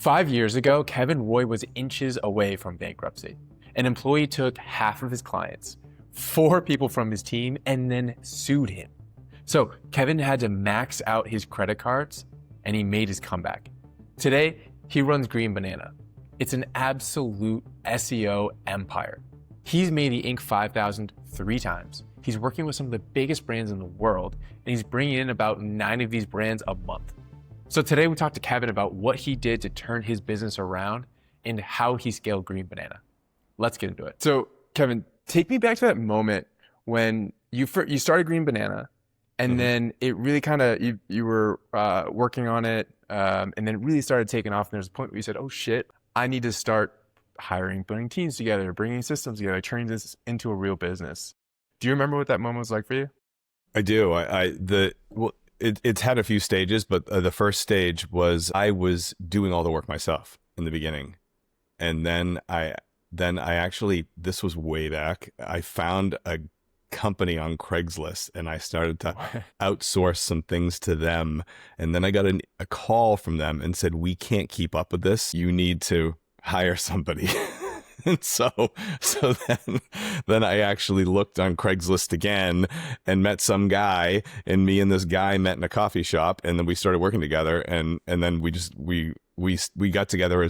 5 years ago, Kevin Roy was inches away from bankruptcy. An employee took half of his clients, 4 people from his team, and then sued him. So Kevin had to max out his credit cards, and he made his comeback. Today, he runs Green Banana. It's an absolute SEO empire. He's made the Inc. 5000 3 times. He's working with some of the biggest brands in the world, and he's bringing in about 9 of these brands a month. So today we talked to Kevin about what he did to turn his business around and how he scaled Green Banana. Let's get into it. So Kevin, take me back to that moment when you started Green Banana, and then it really kind of, you were working on it, and then it really started taking off. And there's a point where you said, oh shit, I need to start hiring, putting teams together, bringing systems together, turning this into a real business. Do you remember what that moment was like for you? I do. It's had a few stages, but the first stage was I was doing all the work myself in the beginning. And then I actually, this was way back, I found a company on Craigslist and I started to outsource some things to them. And then I got a call from them and said, we can't keep up with this. You need to hire somebody. And so then I actually looked on Craigslist again and met some guy, and me and this guy met in a coffee shop, and then we started working together, and then we got together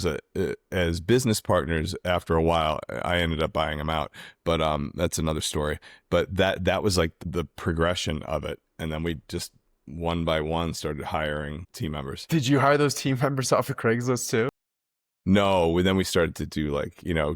as business partners. After a while, I ended up buying him out, but that's another story. But that was like the progression of it, and then we just one by one started hiring team members. Did you hire those team members off of Craigslist too? No, then we started to do real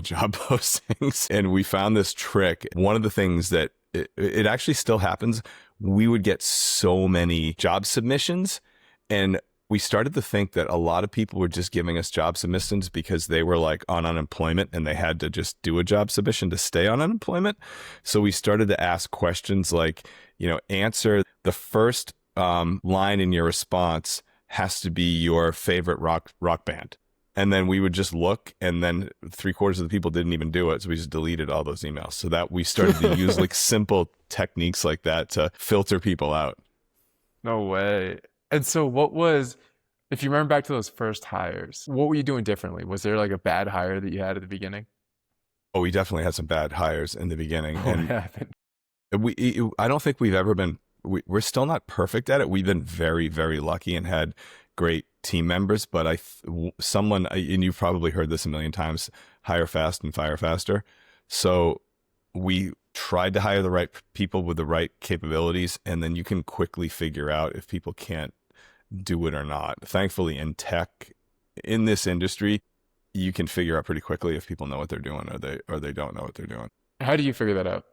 job postings, and we found this trick. One of the things that it actually still happens, we would get so many job submissions, and we started to think that a lot of people were just giving us job submissions because they were like on unemployment and they had to just do a job submission to stay on unemployment. So we started to ask questions like, answer the first line in your response has to be your favorite rock band. And then we would just look, and then 3/4 of the people didn't even do it. So we just deleted all those emails. So that we started to use like simple techniques like that to filter people out. No way. And so if you remember back to those first hires, what were you doing differently? Was there like a bad hire that you had at the beginning? Oh, we definitely had some bad hires in the beginning. What happened? I don't think we've ever been, we're still not perfect at it. We've been very, very lucky and had great team members, but and you've probably heard this a million times, hire fast and fire faster. So we tried to hire the right people with the right capabilities, and then you can quickly figure out if people can't do it or not. Thankfully, in tech, in this industry, you can figure out pretty quickly if people know what they're doing or they don't know what they're doing. How do you figure that out?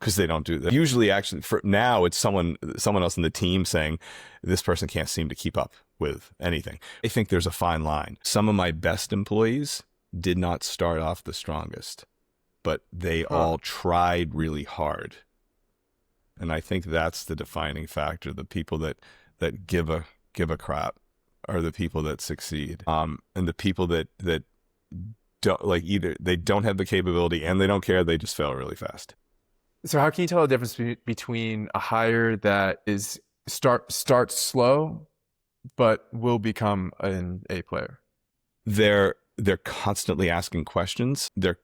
Because they don't do that. Usually, actually, for now, it's someone else in the team saying, this person can't seem to keep up with anything. I think there's a fine line. Some of my best employees did not start off the strongest, but they all tried really hard. And I think that's the defining factor. The people that give a crap are the people that succeed. And the people that don't, like, either they don't have the capability and they don't care, they just fail really fast. So how can you tell the difference between a hire that is starts slow, but will become an A player? They're constantly asking questions. They're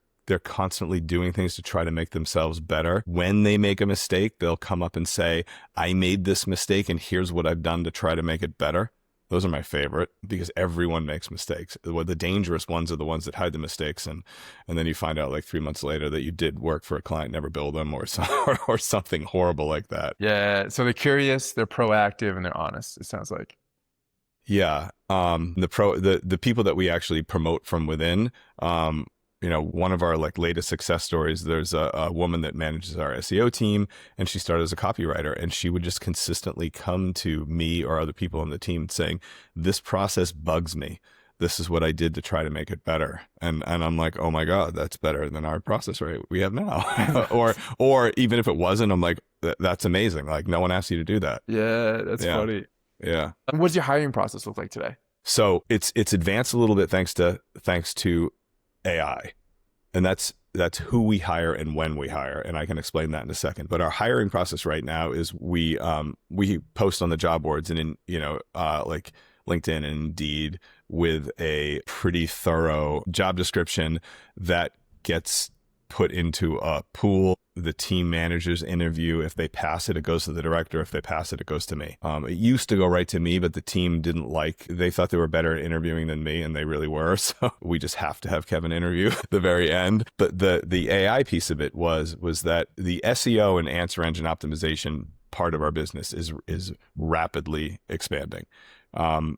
constantly doing things to try to make themselves better. When they make a mistake, they'll come up and say, I made this mistake and here's what I've done to try to make it better. Those are my favorite because everyone makes mistakes. The dangerous ones are the ones that hide the mistakes. And then you find out like 3 months later that you did work for a client, never billed them or something horrible like that. Yeah. So they're curious, they're proactive, and they're honest, it sounds like. Yeah. The people that we actually promote from within, one of our like latest success stories, there's a woman that manages our SEO team, and she started as a copywriter, and she would just consistently come to me or other people on the team saying, this process bugs me. This is what I did to try to make it better. And I'm like, oh my God, that's better than our process we have now. or even if it wasn't, I'm like, that's amazing. Like no one asked you to do that. Yeah, that's funny. Yeah. What does your hiring process look like today? So it's advanced a little bit thanks to AI, and that's who we hire and when we hire, and I can explain that in a second. But our hiring process right now is we post on the job boards, and in like LinkedIn and Indeed with a pretty thorough job description that gets put into a pool. The team managers interview. If they pass it, it goes to the director. If they pass it, it goes to me. It used to go right to me, but the team they thought they were better at interviewing than me, and they really were. So we just have to have Kevin interview at the very end. But the AI piece of it was that the SEO and answer engine optimization part of our business is rapidly expanding. We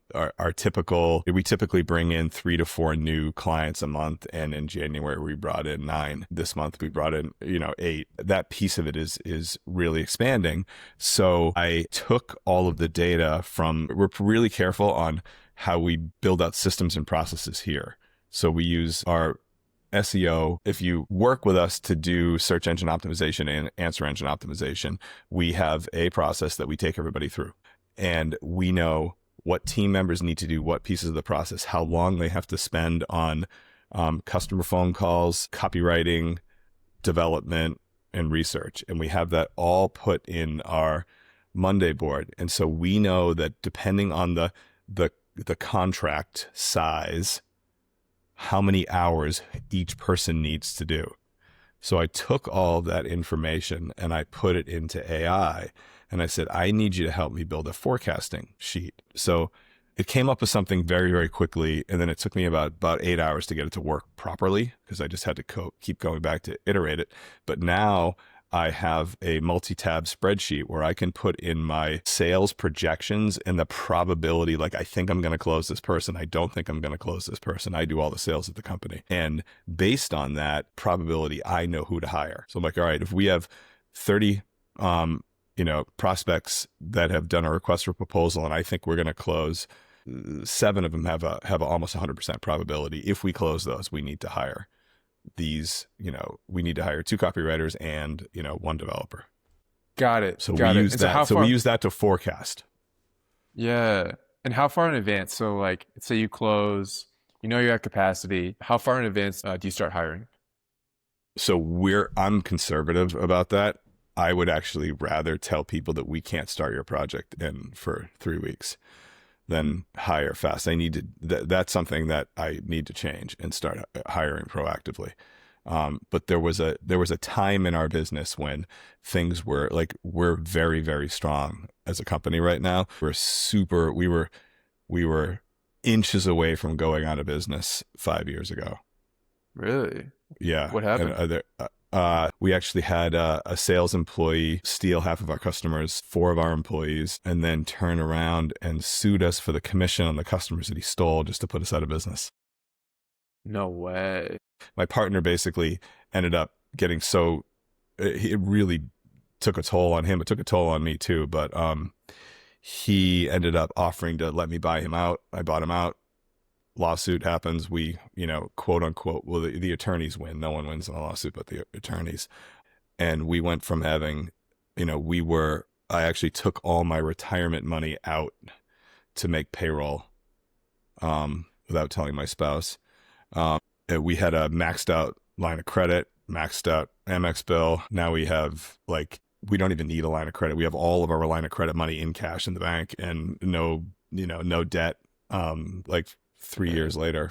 typically bring in 3 to 4 new clients a month, and in January we brought in 9. This month we brought in 8. That piece of it is really expanding. So I took all of the data we're really careful on how we build out systems and processes here. So we use our SEO. If you work with us to do search engine optimization and answer engine optimization, we have a process that we take everybody through, and we know what team members need to do what pieces of the process, how long they have to spend on customer phone calls, copywriting, development, and research. And we have that all put in our Monday board. And so we know that depending on the contract size, how many hours each person needs to do. So I took all of that information and I put it into AI, and I said, I need you to help me build a forecasting sheet. So it came up with something very, very quickly. And then it took me about 8 hours to get it to work properly, because I just had to keep going back to iterate it. But now I have a multi-tab spreadsheet where I can put in my sales projections and the probability, like, I think I'm going to close this person. I don't think I'm going to close this person. I do all the sales at the company. And based on that probability, I know who to hire. So I'm like, all right, if we have 30, prospects that have done a request for proposal, and I think we're going to close 7 of them have almost 100% probability. If we close those, we need to hire we need to hire 2 copywriters and 1 developer. Got it. So we use that. So we use that to forecast. Yeah. And how far in advance? So like, say you close, you're at capacity. How far in advance do you start hiring? So I'm conservative about that. I would actually rather tell people that we can't start your project for 3 weeks than hire fast. That's something that I need to change and start hiring proactively. But there was a time in our business when things were like, we're very, very strong as a company right now. We were inches away from going out of business 5 years ago. Really? Yeah. What happened? We actually had a sales employee steal half of our customers, 4 of our employees, and then turn around and sued us for the commission on the customers that he stole just to put us out of business. No way. My partner basically ended up getting it really took a toll on him. It took a toll on me too, but he ended up offering to let me buy him out. I bought him out. Lawsuit happens. We, quote unquote, well, the attorneys win. No one wins in a lawsuit but the attorneys. And we went from having, I actually took all my retirement money out to make payroll without telling my spouse. We had a maxed out line of credit, maxed out Amex bill. Now we have we don't even need a line of credit. We have all of our line of credit money in cash in the bank and no debt. 4 years later.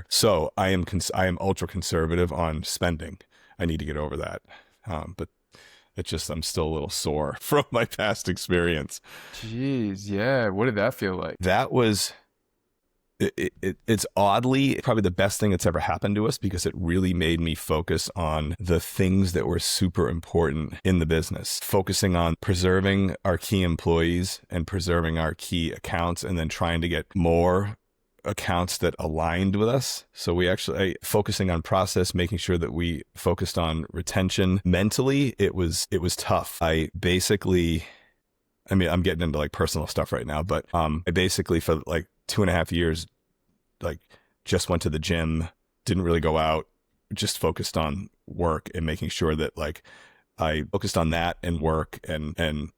So I am ultra conservative on spending. I need to get over that. But I'm still a little sore from my past experience. Jeez. Yeah. What did that feel like? That was, it's oddly probably the best thing that's ever happened to us, because it really made me focus on the things that were super important in the business, focusing on preserving our key employees and preserving our key accounts, and then trying to get more accounts that aligned with us. So we actually focusing on process, making sure that we focused on retention. Mentally, it was tough. I'm getting into personal stuff right now, but I basically for 2.5 years, just went to the gym, didn't really go out, just focused on work and making sure that I focused on that and work and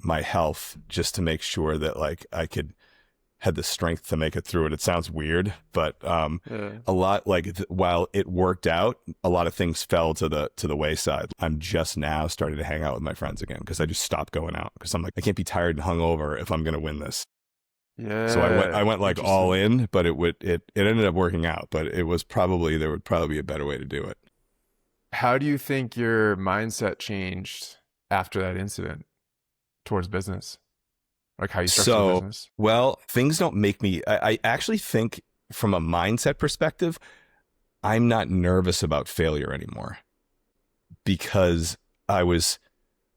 my health, just to make sure that I had the strength to make it through it. It sounds weird, but a lot while it worked out, a lot of things fell to the wayside. I'm just now starting to hang out with my friends again, because I just stopped going out, because I'm I can't be tired and hungover if I'm going to win this. So Yeah. I went like all Interesting. in, but it ended up working out, but it was probably, there would probably be a better way to do it. How do you think your mindset changed after that incident towards business? Like how you structure the So, business? well, things don't make me, I actually think from a mindset perspective, I'm not nervous about failure anymore because I was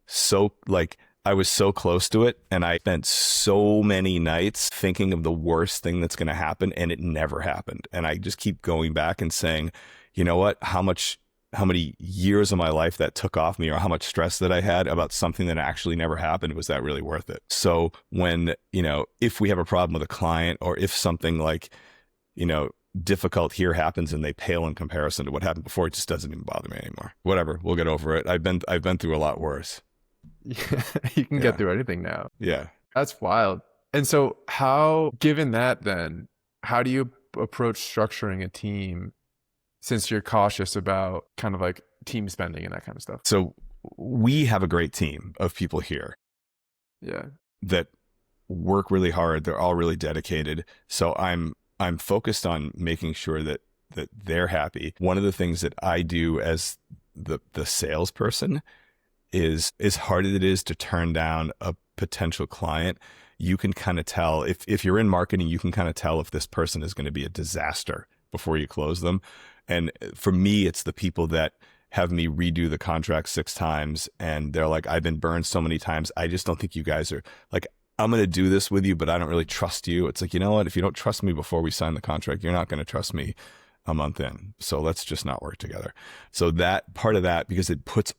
so like, I was so close to it, and I spent so many nights thinking of the worst thing that's going to happen, and it never happened. And I just keep going back and saying, you know what, how many years of my life that took off me, or how much stress that I had about something that actually never happened, was that really worth it? So when, if we have a problem with a client, or if something like, difficult here happens and they pale in comparison to what happened before, it just doesn't even bother me anymore. Whatever, we'll get over it. I've been through a lot worse. Yeah, you can get Yeah. through anything now. Yeah. That's wild. And so given that then, how do you approach structuring a team since you're cautious about kind of like team spending and that kind of stuff? So we have a great team of people here Yeah. that work really hard. They're all really dedicated. So I'm focused on making sure that they're happy. One of the things that I do as the salesperson is, as hard as it is to turn down a potential client, you can kind of tell if you're in marketing, you can kind of tell if this person is going to be a disaster before you close them. And for me, it's the people that have me redo the contract 6 times, and they're like, I've been burned so many times. I just don't think you guys are like, I'm going to do this with you, but I don't really trust you. It's like, you know what? If you don't trust me before we sign the contract, you're not going to trust me a month in. So let's just not work together. So that part of that, because it puts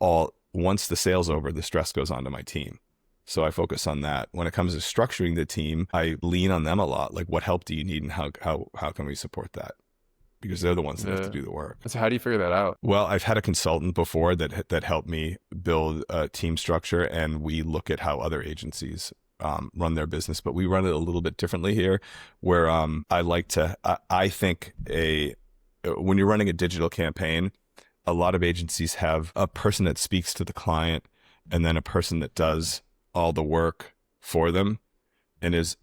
once the sale's over, the stress goes onto my team. So I focus on that. When it comes to structuring the team, I lean on them a lot. Like, what help do you need, and how can we support that? Because they're the ones that have to do the work. So how do you figure that out? Well, I've had a consultant before that helped me build a team structure, and we look at how other agencies run their business, but we run it a little bit differently here, where I think when you're running a digital campaign, a lot of agencies have a person that speaks to the client, and then a person that does all the work for them, and is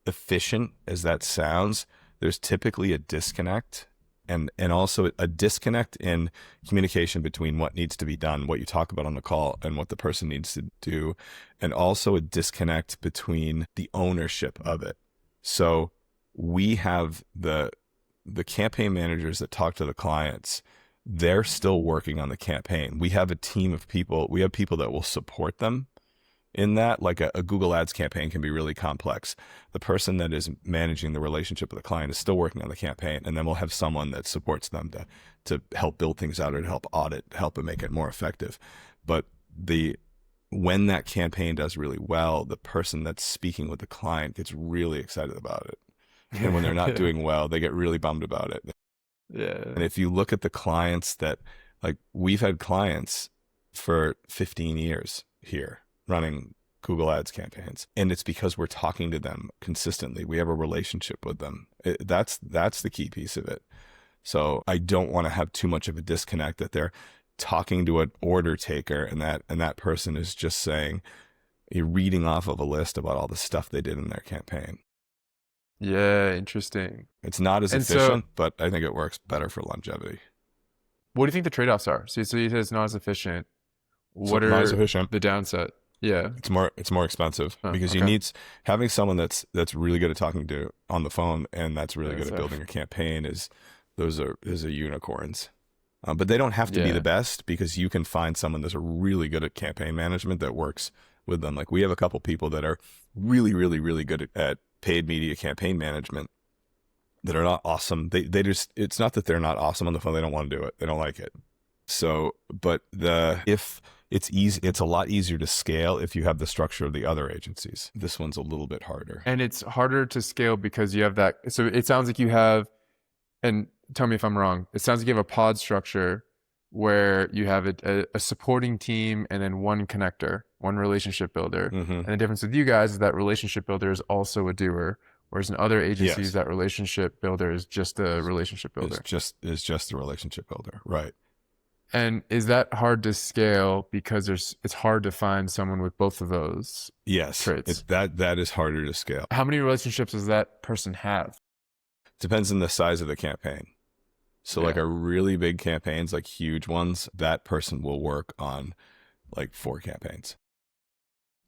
efficient as that sounds. There's typically a disconnect, and also a disconnect in communication between what needs to be done, what you talk about on the call, and what the person needs to do, and also a disconnect between the ownership of it. So we have the campaign managers that talk to the clients. They're still working on the campaign. We have a team of people. We have people that will support them in that. Like a Google Ads campaign can be really complex. The person that is managing the relationship with the client is still working on the campaign, and then we'll have someone that supports them to help build things out, or to help audit, help it make it more effective. But when that campaign does really well, the person that's speaking with the client gets really excited about it. And when they're not doing well, they get really bummed about it. Yeah. And if you look at the clients we've had clients for 15 years here running Google Ads campaigns, and it's because we're talking to them consistently. We have a relationship with them. That's the key piece of it. So I don't want to have too much of a disconnect that they're talking to an order taker, and that person is just saying, you're reading off of a list about all the stuff they did in their campaign. Yeah, interesting. It's not as efficient, but I think it works better for longevity. What do you think the trade-offs are? So you said it's not as efficient. What are not as efficient. the downside? Yeah. It's more expensive, because okay. you need having someone that's really good at talking to on the phone, and that's really good at building a campaign. Those are unicorns. But they don't have to be the best, because you can find someone that's really good at campaign management that works with them. Like, we have a couple people that are really, really, really good at paid media campaign management that are not awesome. They just, it's not that they're not awesome on the phone. They don't want to do it. They don't like it. So, but if it's easy, it's a lot easier to scale if you have the structure of the other agencies. This one's a little bit harder. And it's harder to scale because you have that. So it sounds like you have, and tell me if I'm wrong, it sounds like you have a pod structure where you have a supporting team, and then one connector, one relationship builder. Mm-hmm. And the difference with you guys is that relationship builder is also a doer, whereas in other agencies, that relationship builder is just a relationship builder. It's just the relationship builder, right? And is that hard to scale because it's hard to find someone with both of those Yes, traits? that is harder to scale. How many relationships does that person have? Depends on the size of the campaign. So like Yeah. a really big campaigns, like huge ones, that person will work on like 4 campaigns.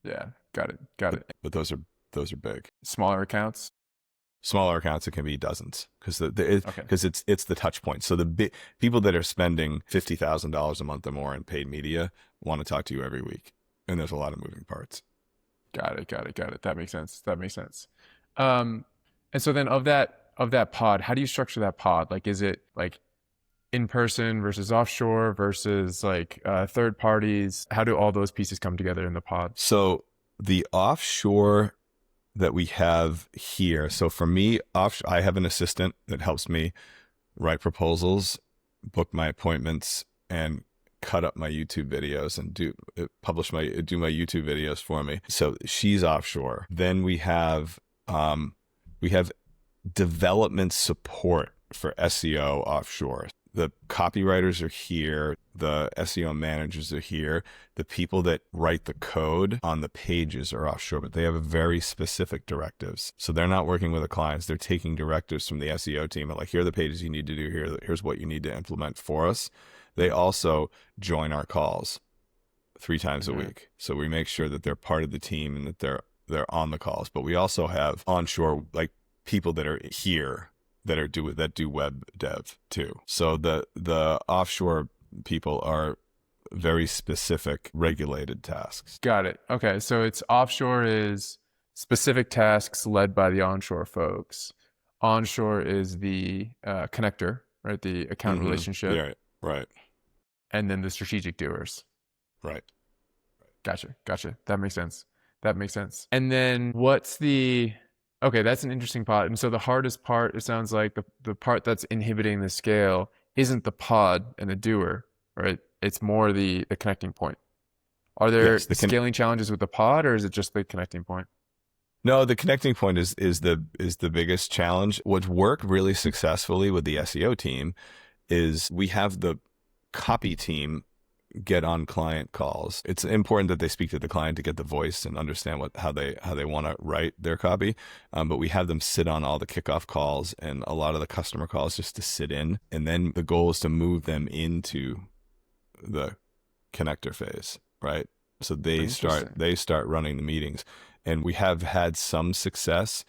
Yeah. Got it. Got it. But those are big. Smaller accounts? Smaller accounts, it can be dozens because Okay. it's the touch point. So the big people that are spending $50,000 a month or more in paid media want to talk to you every week, and there's a lot of moving parts. Got it. Got it. Got it. That makes sense. That makes sense. Um, and so then of that pod, how do you structure that pod? Like, is it like in person versus offshore versus like third parties? How do all those pieces come together in the pod? So the offshore that we have here. So for me, I have an assistant that helps me write proposals, book my appointments, and cut up my YouTube videos and do my YouTube videos for me. So she's offshore. Then we have development support for SEO offshore. The copywriters are here, the SEO managers are here, the people that write the code on the pages are offshore, but they have very specific directives. So they're not working with the clients, they're taking directives from the SEO team. Like, here are the pages you need to do, here's what you need to implement for us. They also join our calls 3 times a week. So we make sure that they're part of the team and that they're on the calls. But we also have onshore, like, people that are here that do web dev too. So the offshore people are very specific regulated tasks. Got it. Okay. So it's offshore is specific tasks led by the onshore folks. Onshore is the connector, right? The account relationship. Yeah, right. And then the strategic doers. Right. Gotcha. Gotcha. That makes sense. That makes sense. And then okay, that's an interesting pod. And so the hardest part, it sounds like the part that's inhibiting the scale isn't the pod and the doer, right? It's more the connecting point. Are there scaling challenges with the pod, or is it just the connecting point? No, the connecting point is the biggest challenge. What's worked really successfully with the SEO team is we have the copy team get on client calls. It's important that they speak to the client to get the voice and understand how they want to write their copy. But we have them sit on all the kickoff calls and a lot of the customer calls just to sit in. And then the goal is to move them into the connector phase, right? So they start running the meetings, and we have had some success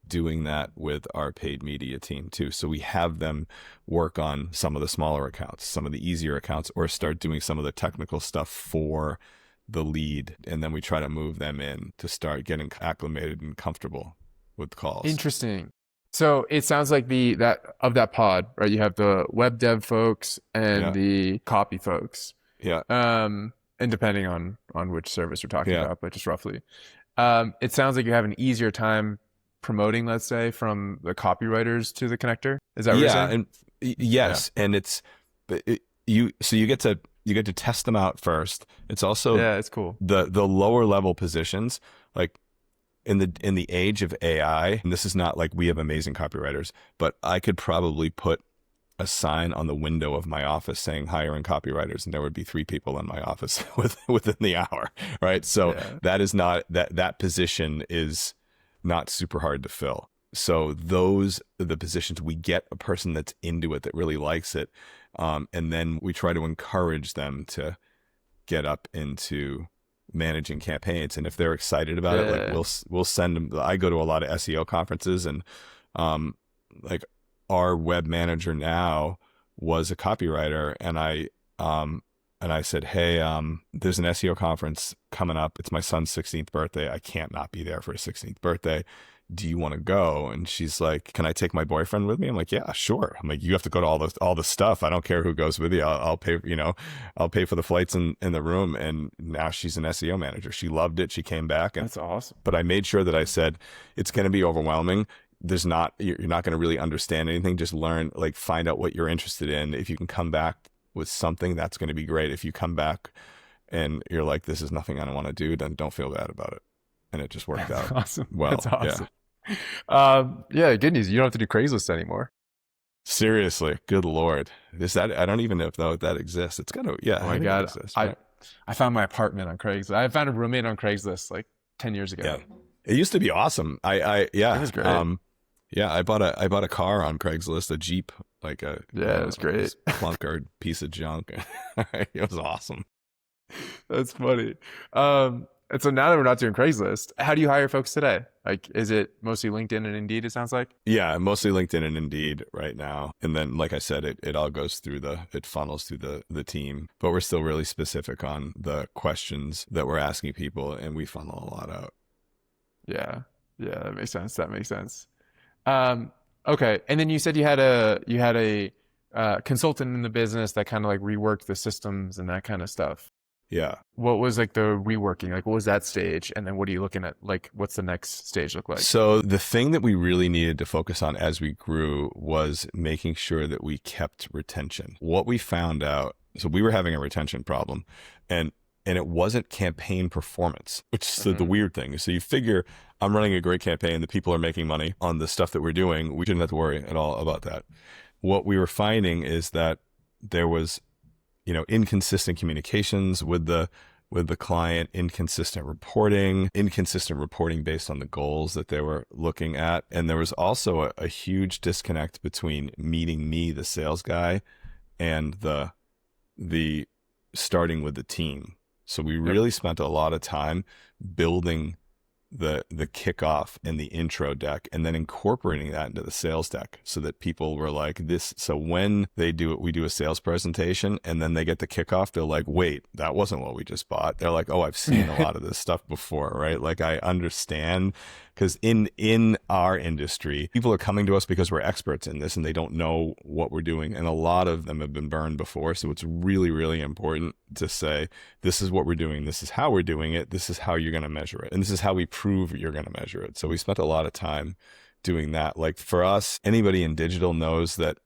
doing that with our paid media team too. So we have them work on some of the smaller accounts, some of the easier accounts, or start doing some of the technical stuff for the lead. And then we try to move them in to start getting acclimated and comfortable with calls. Interesting. So it sounds like that pod, right? You have the web dev folks and the copy folks. Yeah. And depending on which service we're talking about, but just roughly. It sounds like you have an easier time promoting, let's say, from the copywriters to the connector. Is that what you're saying? And yes, and you get to test them out first. It's also it's cool. The lower level positions, like in the age of AI, and this is not like we have amazing copywriters, but I could probably put a sign on the window of my office saying hiring copywriters, and there would be 3 people in my office within the hour, right? So that is not that position is not super hard to fill. So those are the positions we get a person that's into it, that really likes it. And then we try to encourage them to get up into managing campaigns. And if they're excited about it, like we'll send them. I go to a lot of SEO conferences, and like our web manager now was a copywriter, and I said, hey, there's an SEO conference coming up. It's my son's 16th birthday. I can't not be there for his 16th birthday. Do you want to go? And she's like, can I take my boyfriend with me? I'm like, yeah, sure. I'm like, you have to go to all the stuff. I don't care who goes with you. I'll pay, I'll pay for the flights in the room. And now she's an SEO manager. She loved it. She came back. That's awesome. But I made sure that I said, it's going to be overwhelming. You're not going to really understand anything. Just learn, like, find out what you're interested in. If you can come back with something, that's going to be great. If you come back and you're like, this is nothing I don't want to do, then don't feel bad about it. And it just worked out. Awesome. Well, that's awesome. Yeah. Good news. You don't have to do Craigslist anymore. Seriously, good Lord. Is that, I don't even know if that exists. It's gotta, yeah, Oh I my think it God. exists, I right? I found my apartment on Craigslist. I found a roommate on Craigslist like 10 years ago. Yeah. It used to be awesome. It Yeah. was great. Yeah, I bought a car on Craigslist, a Jeep, like a, I Yeah, don't it know, was great. this clunker piece of junk. It was awesome. That's funny. And so now that we're not doing Craigslist, how do you hire folks today? Like, is it mostly LinkedIn and Indeed, it sounds like? Yeah, mostly LinkedIn and Indeed right now. And then, like I said, it all goes through it funnels through the team. But we're still really specific on the questions that we're asking people, and we funnel a lot out. Yeah. Yeah, that makes sense. That makes sense. Um, okay. And then you said you had a consultant in the business that kind of like reworked the systems and that kind of stuff. Yeah. What was like the reworking? Like, what was that stage? And then what are you looking at? Like, what's the next stage look like? So the thing that we really needed to focus on as we grew was making sure that we kept retention. What we found out, so we were having a retention problem, and it wasn't campaign performance, which is the Mhm. weird thing. So you figure I'm running a great campaign, the people are making money on the stuff that we're doing. We shouldn't have to worry at all about that. What we were finding is that there was, inconsistent communications with the client, inconsistent reporting based on the goals that they were looking at. And there was also a huge disconnect between meeting me, the sales guy, and the starting with the team. So we Yep. really spent a lot of time building the kickoff and the intro deck, and then incorporating that into the sales deck, so that people were like this. So when they do it, we do a sales presentation, and then they get the kickoff. They're like, wait, that wasn't what we just bought. They're like, oh, I've seen a lot of this stuff before, right? Like, I understand, because in our industry, people are coming to us because we're experts in this, and they don't know what we're doing. And a lot of them have been burned before. So it's really, really important to say, this is what we're doing. This is how we're doing it. This is how you're going to measure it. And this is how we prove you're going to measure it. So we spent a lot of time doing that. Like, for us, anybody in digital knows that,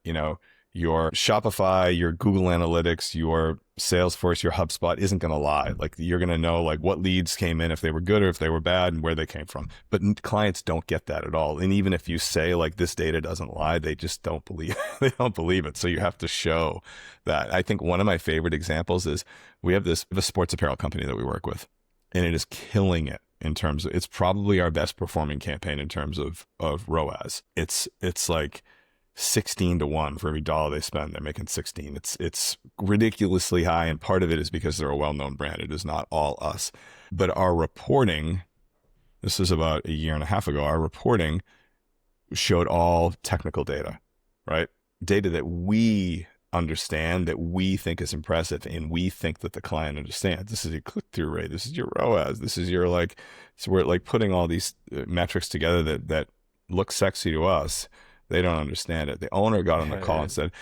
your Shopify, your Google Analytics, your Salesforce, your HubSpot isn't going to lie. Like, you're going to know like what leads came in, if they were good or if they were bad, and where they came from. But clients don't get that at all. And even if you say like this data doesn't lie, they just don't believe they don't believe it. So you have to show that. I think one of my favorite examples is we have a sports apparel company that we work with, and it is killing it in terms of, it's probably our best performing campaign in terms of ROAS. It's like 16 to 1 for every dollar they spend, they're making 16. It's ridiculously high, and part of it is because they're a well-known brand. It is not all us. But our reporting, this is about a year and a half ago, our reporting showed all technical data, right? Data that we understand, that we think is impressive, and we think that the client understands. This is your click-through rate, this is your ROAS, this is your like, so we're like putting all these metrics together that look sexy to us. They don't understand it. The owner got on the call and said,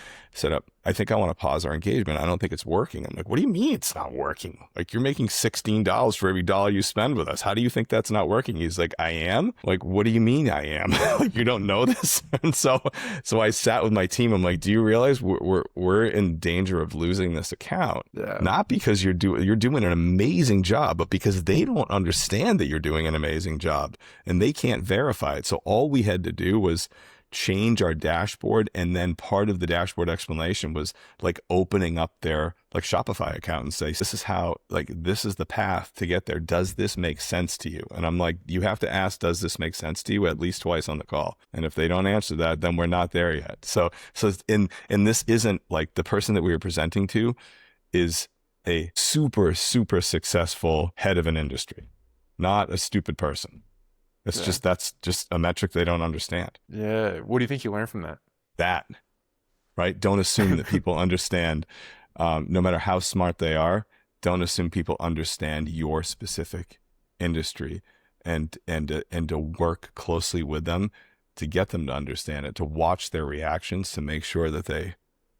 I think I want to pause our engagement. I don't think it's working. I'm like, what do you mean it's not working? Like, you're making $16 for every dollar you spend with us. How do you think that's not working? He's like, I am? Like, what do you mean I am? Like, you don't know this? And so I sat with my team. I'm like, do you realize we're in danger of losing this account? Yeah. Not because you're doing an amazing job, but because they don't understand that you're doing an amazing job, and they can't verify it. So all we had to do was change our dashboard, and then part of the dashboard explanation was like opening up their like Shopify account and say, this is how, like, this is the path to get there. Does this make sense to you? And I'm like, you have to ask, does this make sense to you, at least twice on the call? And if they don't answer that, then we're not there yet. So and this isn't like, the person that we were presenting to is a super, super successful head of an industry, not a stupid person. That's just a metric they don't understand. Yeah. What do you think you learned from that? That, right? Don't assume that people understand, no matter how smart they are, don't assume people understand your specific industry, and to work closely with them to get them to understand it, to watch their reactions, to make sure that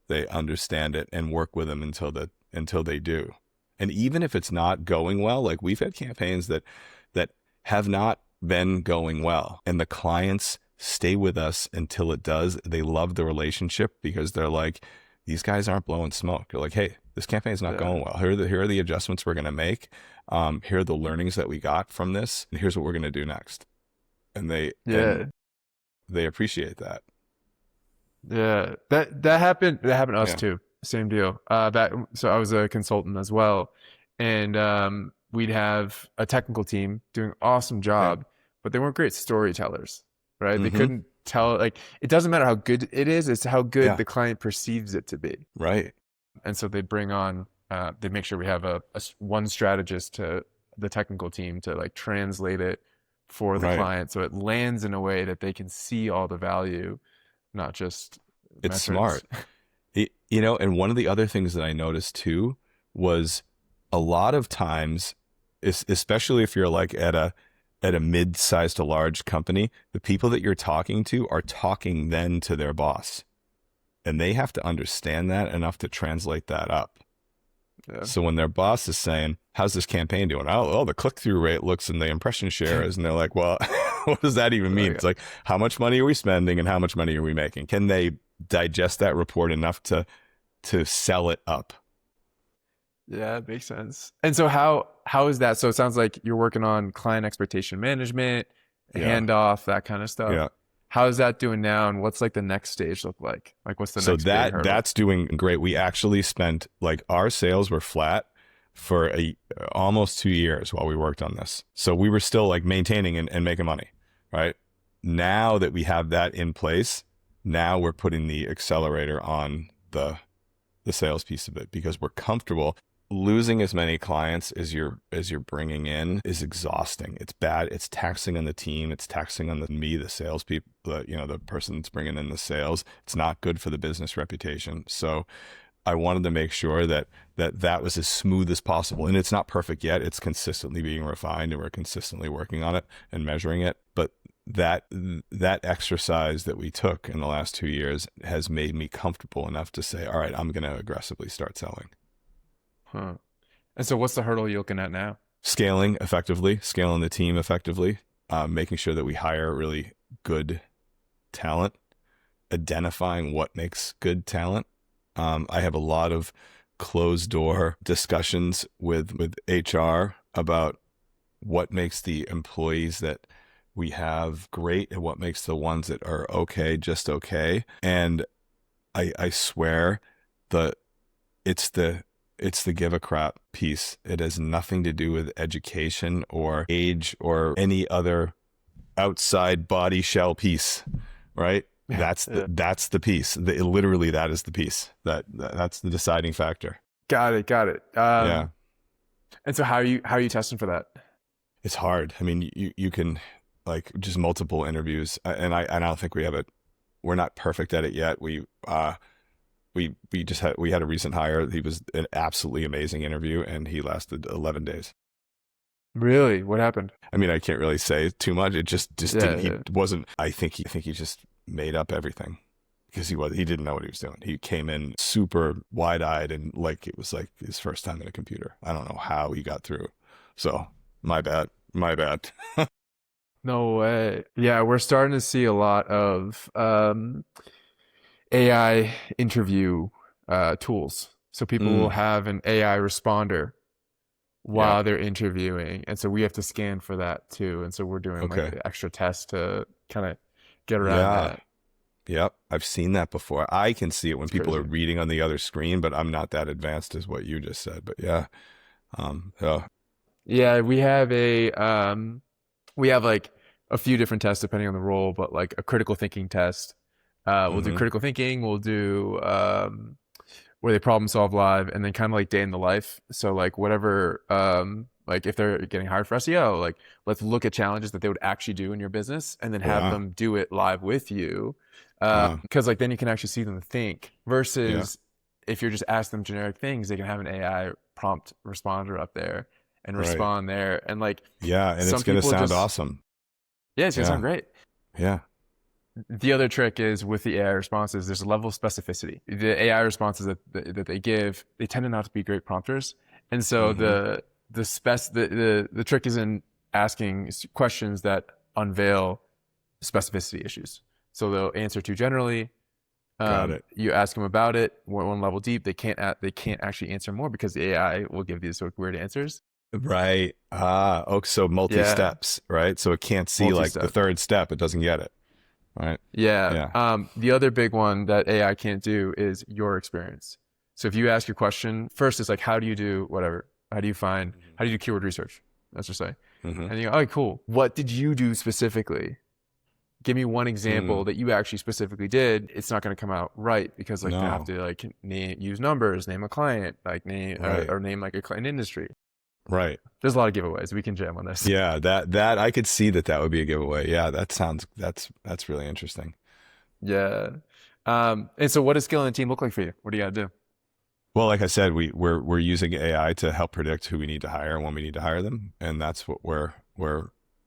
they understand it, and work with them until they do. And even if it's not going well, like, we've had campaigns that have not been going well, and the clients stay with us until it does. They love the relationship because they're like, these guys aren't blowing smoke. They're like, hey, this campaign's not going well. Here are the adjustments we're going to make. Here are the learnings that we got from this, and here's what we're going to do next. And they appreciate that. Yeah, that happened. That happened to us Yeah. too. Same deal. So I was a consultant as well, and we'd have a technical team doing awesome Yeah. job, but they weren't great storytellers, right? They Mm-hmm. couldn't tell, like, it doesn't matter how good it is; it's how good Yeah. the client perceives it to be. Right. And so they bring on, they make sure we have one strategist to the technical team to like translate it for the Right. client, so it lands in a way that they can see all the value, not just It's metrics. smart. You know, and one of the other things that I noticed too was a lot of times, especially if you're like at a mid-sized to large company, the people that you're talking to are talking then to their boss, and they have to understand that enough to translate that up. Yeah. So when their boss is saying, "How's this campaign doing?" Oh, the click-through rate looks and the impression share is, and they're like, "Well, what does that even mean?" Like, It's like, how much money are we spending and how much money are we making? Can they digest that report enough to sell it up? yeah, it makes sense. And so how is that? So it sounds like you're working on client expectation management, Yeah. handoff, that kind of stuff. Yeah. How is that doing now? And what's like the next stage look like? Like what's the So next big hurdle? that's doing great. We actually spent like our sales were flat for almost 2 years while we worked on this. So we were still like maintaining and making money, right? Now that we have that in place, now we're putting the accelerator on the sales piece of it because we're comfortable. Losing as many clients as you're bringing in is exhausting. It's bad. It's taxing on the team. It's taxing on the salespeople, the person that's bringing in the sales. It's not good for the business reputation. So I wanted to make sure that was as smooth as possible. And it's not perfect yet. It's consistently being refined, and we're consistently working on it and measuring it. But that exercise that we took in the last 2 years has made me comfortable enough to say, all right, I'm going to aggressively start selling. Huh. And so what's the hurdle you're looking at now? Scaling effectively, scaling the team effectively, making sure that we hire really good talent, identifying what makes good talent. I have a lot of closed door discussions with HR about what makes the employees that we have great and what makes the ones that are okay just okay. And I swear the it's the it's the give a crap piece. It has nothing to do with education or age or any other outside body shell piece, right? That's Yeah. that's the piece. Literally, that is the piece. That's the deciding factor. Got it. Got it. Yeah, And so how are you testing for that? it's hard. I mean, you can like just multiple interviews, and I don't think we have it. We're not perfect at it yet. We had a recent hire. He was an absolutely amazing interview, and he lasted 11 days. Really? What happened? I mean, I can't really say too much. It just Yeah, didn't. He yeah. wasn't. I think he just made up everything because he didn't know what he was doing. He came in super wide eyed and like it was like his first time in a computer. I don't know how he got through. So my bad. My bad. No way. Yeah, we're starting to see a lot of AI interview tools. So people will Mm, have an AI responder yeah. while they're interviewing, and so we have to scan for that too. And so we're doing like Okay. an extra test to kind of get around Yeah. that. Yep. I've seen that before. I can see it when It's people are crazy. reading on the other screen, but I'm not that advanced as what you just said. But yeah. Yeah. Yeah, we have like a few different tests depending on the role, but like a critical thinking test. We'll do Mm-hmm. critical thinking, we'll do where they problem solve live, and then kind of like day in the life. So like whatever like if they're getting hired for SEO, like let's look at challenges that they would actually do in your business and then have Wow. them do it live with you. Wow. Because like then you can actually see them think Yeah. versus if you're just asking them generic things, they can have an AI prompt responder up there and Right. respond there. And like Yeah. And it's some going to people sound just, awesome. yeah, it's gonna sound Yeah. great. Yeah. The other trick is with the AI responses, there's a level of specificity. The AI responses that they give, they tend to not to be great prompters. And so Mm-hmm. the trick is in asking questions that unveil specificity issues. So they'll answer too generally. Got it. You ask them about it one level deep, they can't actually answer more because the AI will give these sort of weird answers. Right. Ah, oh, so multi Yeah, steps, right? So it can't see like the multi-step. third step. It doesn't get it. right? Yeah. Yeah. The other big one that AI can't do is your experience. So if you ask your question, first it's like, how do you do whatever? How do you do keyword research? Let's just say. Mm-hmm. And you go, oh, cool. What did you do specifically? Give me one example Mm, that you actually specifically did. It's not going to come out right because like they have no, to like use numbers, name a client, like name right, or name like an industry. right. There's a lot of giveaways. We can jam on this. Yeah, that I could see that would be a giveaway. Yeah, that's really interesting. Yeah. And so what does scaling a team look like for you? What do you got to do? Well, like I said, we're using AI to help predict who we need to hire and when we need to hire them, and that's what we're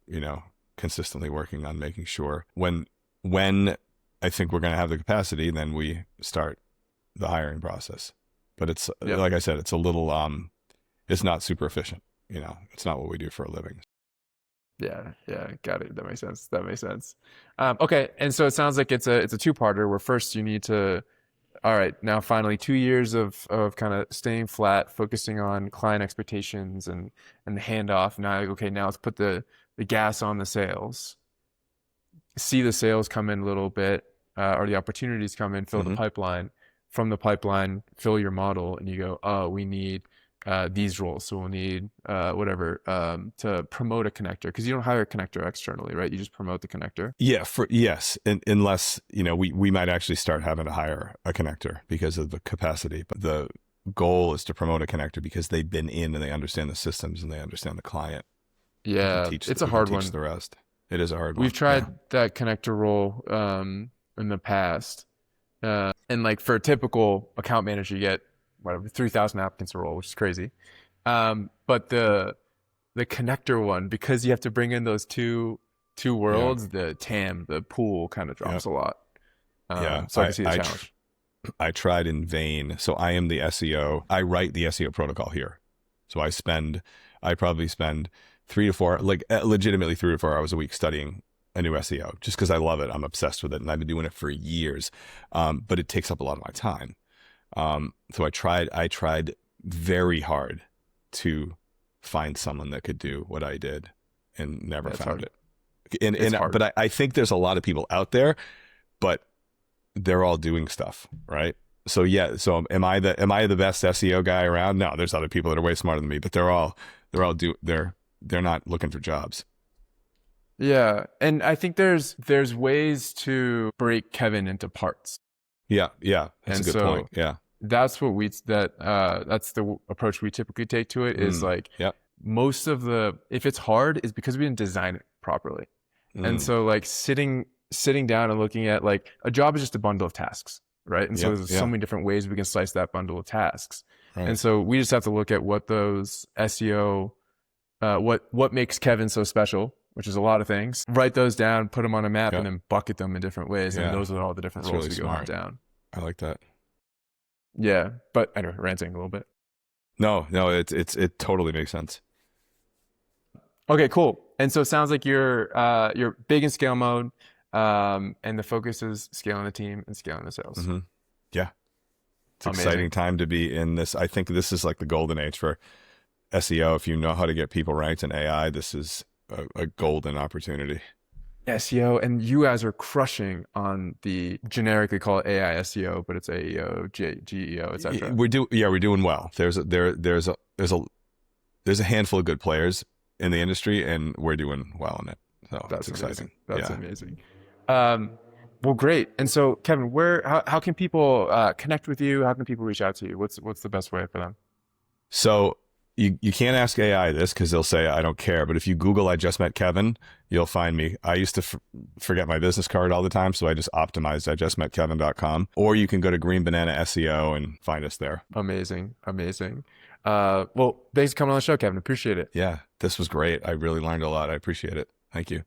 you know consistently working on making sure when I think we're going to have the capacity, then we start the hiring process. But it's Yep. like I said, it's a little it's not super efficient. It's not what we do for a living. Yeah, got it. That makes sense. That makes sense. Okay, and so it sounds like it's a two-parter where first you need to, all right, now finally 2 years of kind of staying flat, focusing on client expectations and the handoff. Now, okay, now let's put the gas on the sales. See the sales come in a little bit, or the opportunities come in, fill the Hmm. pipeline. From the pipeline, fill your model, and you go, oh, we need these roles. So we'll need whatever to promote a connector because you don't hire a connector externally, right? You just promote the connector. Yeah, yes, unless we might actually start having to hire a connector because of the capacity. But the goal is to promote a connector because they've been in and they understand the systems and they understand the client. Yeah, it's a We can hard teach one. the rest. It is a hard one. We've tried that connector role in the past. And like for a typical account manager, you get whatever 3,000 applicants a role, which is crazy. But the connector one, because you have to bring in those two Yeah, worlds, the TAM, the pool kind of yeah, drops a lot. yeah. So I can see the challenge. I tried in vain. So I am the SEO. I write the SEO protocol here. So I probably spend 3 to 4, like legitimately 3 to 4 hours a week studying a new SEO just because I love it. I'm obsessed with it and I've been doing it for years. But it takes up a lot of my time. So I tried very hard to find someone that could do what I did and never That's found hard. it. It's hard. But I think there's a lot of people out there, but they're all doing stuff, right? So yeah, so am I the best SEO guy around? No, there's other people that are way smarter than me, but they're not looking for jobs. Yeah, and I think there's ways to break Kevin into parts. Yeah, that's And a good so point. Yeah. that's that's the approach we typically take to it is like Yeah. most of if it's hard is because we didn't design it properly. And so like sitting down and looking at like a job is just a bundle of tasks, right? And so Yep, there's yeah. so many different ways we can slice that bundle of tasks. Right. And so we just have to look at what those SEO what makes Kevin so special, which is a lot of things. Write those down, put them on a map, Yep. and then bucket them in different ways. Yeah. And those are all the different That's roles really we go hunt smart. down. I like that. Yeah, but anyway, ranting a little bit. No, it totally makes sense. Okay, cool. And so it sounds like you're big in scale mode, and the focus is scaling the team and scaling the sales. Hmm. Yeah. It's Amazing. exciting time to be in this. I think this is like the golden age for SEO. If you know how to get people ranked in AI, this is a golden opportunity. SEO, and you guys are crushing on the generically call it AI SEO, but it's AEO, GEO, etc. We're doing well. There's a handful of good players in the industry, and we're doing well in it. So That's it's exciting. That's amazing. Well, great. And so, Kevin, how can people connect with you? How can people reach out to you? What's the best way for them? So you can't ask AI this because they'll say I don't care. But if you Google "I just met Kevin," you'll find me. I used to forget my business card all the time, so I just optimized IJustMetKevin.com. Or you can go to Green Banana SEO and find us there. Amazing. Well, thanks for coming on the show, Kevin. Appreciate it. Yeah, this was great. I really learned a lot. I appreciate it. Thank you.